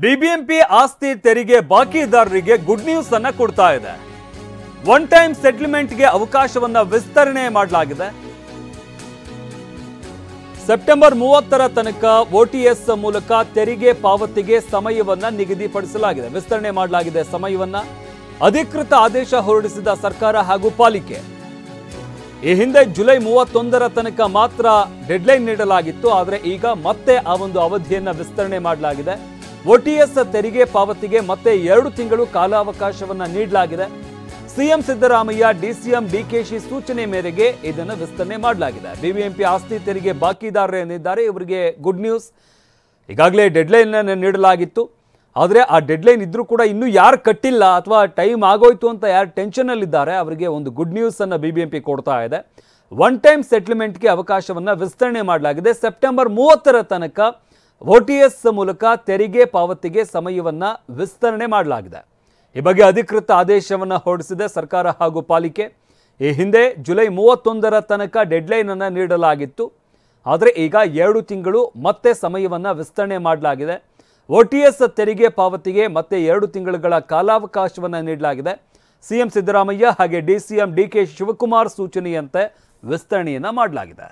BBMP ಆಸ್ತಿ ತೆರಿಗೆ ಬಾಕಿದಾರರಿಗೆ good news ಅನ್ನು ಕೊಡ್ತಾ ಇದೆ. ಒನ್ ಟೈಮ್ ಸೆಟಲ್ಮೆಂಟ್ಗೆ ಅವಕಾಶವನ್ನ ವಿಸ್ತರಣೆ ಮಾಡಲಾಗಿದೆ. ಸೆಪ್ಟೆಂಬರ್ 30ರ ತನಕ ಓಟಿಎಸ್ ಮೂಲಕ ತೆರಿಗೆ ಪಾವತಿಗೆ ಸಮಯವನ್ನ ನಿಗದಿಪಡಿಸಲಾಗಿದೆ. ವಿಸ್ತರಣೆ ಮಾಡಲಾಗಿದೆ ಸಮಯವನ್ನ. ಅಧಿಕೃತ ಆದೇಶ ಹೊರಡಿಸಿದ ಸರ್ಕಾರ ಹಾಗೂ ಪಾಲಿಕೆ. ಈ ಹಿಂದೆ ಜುಲೈ 31ರ ತನಕ ಮಾತ್ರ ಡೆಡ್ಲೈನ್ ನೀಡಲಾಗಿತ್ತು. ಆದರೆ ಈಗ ಮತ್ತೆ ಆ ಒಂದು ಅವಧಿಯನ್ನ ವಿಸ್ತರಣೆ ಮಾಡಲಾಗಿದೆ. ಓಟಿಎಸ್ ತೆರಿಗೆ ಪಾವತಿಗೆ ಮತ್ತೆ 2 ತಿಂಗಳು ಕಾಲಾವಕಾಶವನ್ನ ನೀಡಲಾಗಿದೆ. ಸಿಎಂ ಸಿದ್ದರಾಮಯ್ಯ, ಡಿಸಿಎಂ ಡಿಕೆಶಿ ಸೂಚನೆ ಮೇರೆಗೆ ಇದನ್ನು ವಿಸ್ತರಣೆ ಮಾಡಲಾಗಿದೆ. ಬಿಬಿಎಂಪಿ ಆಸ್ತಿ ತೆರಿಗೆ ಬಾಕಿದಾರರು ಏನಿದ್ದಾರೆ ಇವರಿಗೆ ಗುಡ್ ನ್ಯೂಸ್. ಈಗಾಗಲೇ ಡೆಡ್ಲೈನ್ ನೀಡಲಾಗಿತ್ತು. ಆದರೆ ಆ ಡೆಡ್ಲೈನ್ ಇದ್ರೂ ಕೂಡ ಇನ್ನೂ ಯಾರು ಕಟ್ಟಿಲ್ಲ ಅಥವಾ ಟೈಮ್ ಆಗೋಯ್ತು ಅಂತ ಯಾರು ಟೆನ್ಷನಲ್ಲಿದ್ದಾರೆ ಅವರಿಗೆ ಒಂದು ಗುಡ್ ನ್ಯೂಸ್ ಅನ್ನು ಬಿಬಿಎಂಪಿ ಕೊಡ್ತಾ ಇದೆ. ಒನ್ ಟೈಮ್ ಸೆಟಲ್ಮೆಂಟ್ಗೆ ಅವಕಾಶವನ್ನು ವಿಸ್ತರಣೆ ಮಾಡಲಾಗಿದೆ. ಸೆಪ್ಟೆಂಬರ್ 30ರ ತನಕ ಓಟಿಎಸ್ ಮೂಲಕ ತೆರಿಗೆ ಪಾವತಿಗೆ ಸಮಯವನ್ನು ವಿಸ್ತರಣೆ ಮಾಡಲಾಗಿದೆ. ಈ ಬಗ್ಗೆ ಅಧಿಕೃತ ಆದೇಶವನ್ನು ಹೊರಡಿಸಿದೆ ಸರ್ಕಾರ ಹಾಗೂ ಪಾಲಿಕೆ. ಈ ಹಿಂದೆ ಜುಲೈ 31ರ ತನಕ ಡೆಡ್ಲೈನ್ ಅನ್ನು ನೀಡಲಾಗಿತ್ತು. ಆದರೆ ಈಗ 2 ತಿಂಗಳು ಮತ್ತೆ ಸಮಯವನ್ನು ವಿಸ್ತರಣೆ ಮಾಡಲಾಗಿದೆ. ಓಟಿಎಸ್ ತೆರಿಗೆ ಪಾವತಿಗೆ ಮತ್ತೆ 2 ತಿಂಗಳುಗಳ ಕಾಲಾವಕಾಶವನ್ನು ನೀಡಲಾಗಿದೆ. ಸಿಎಂ ಸಿದ್ದರಾಮಯ್ಯ ಹಾಗೆ ಡಿಸಿಎಂ ಡಿಕೆ ಶಿವಕುಮಾರ್ ಸೂಚನೆಯಂತೆ ವಿಸ್ತರಣೆಯನ್ನು ಮಾಡಲಾಗಿದೆ.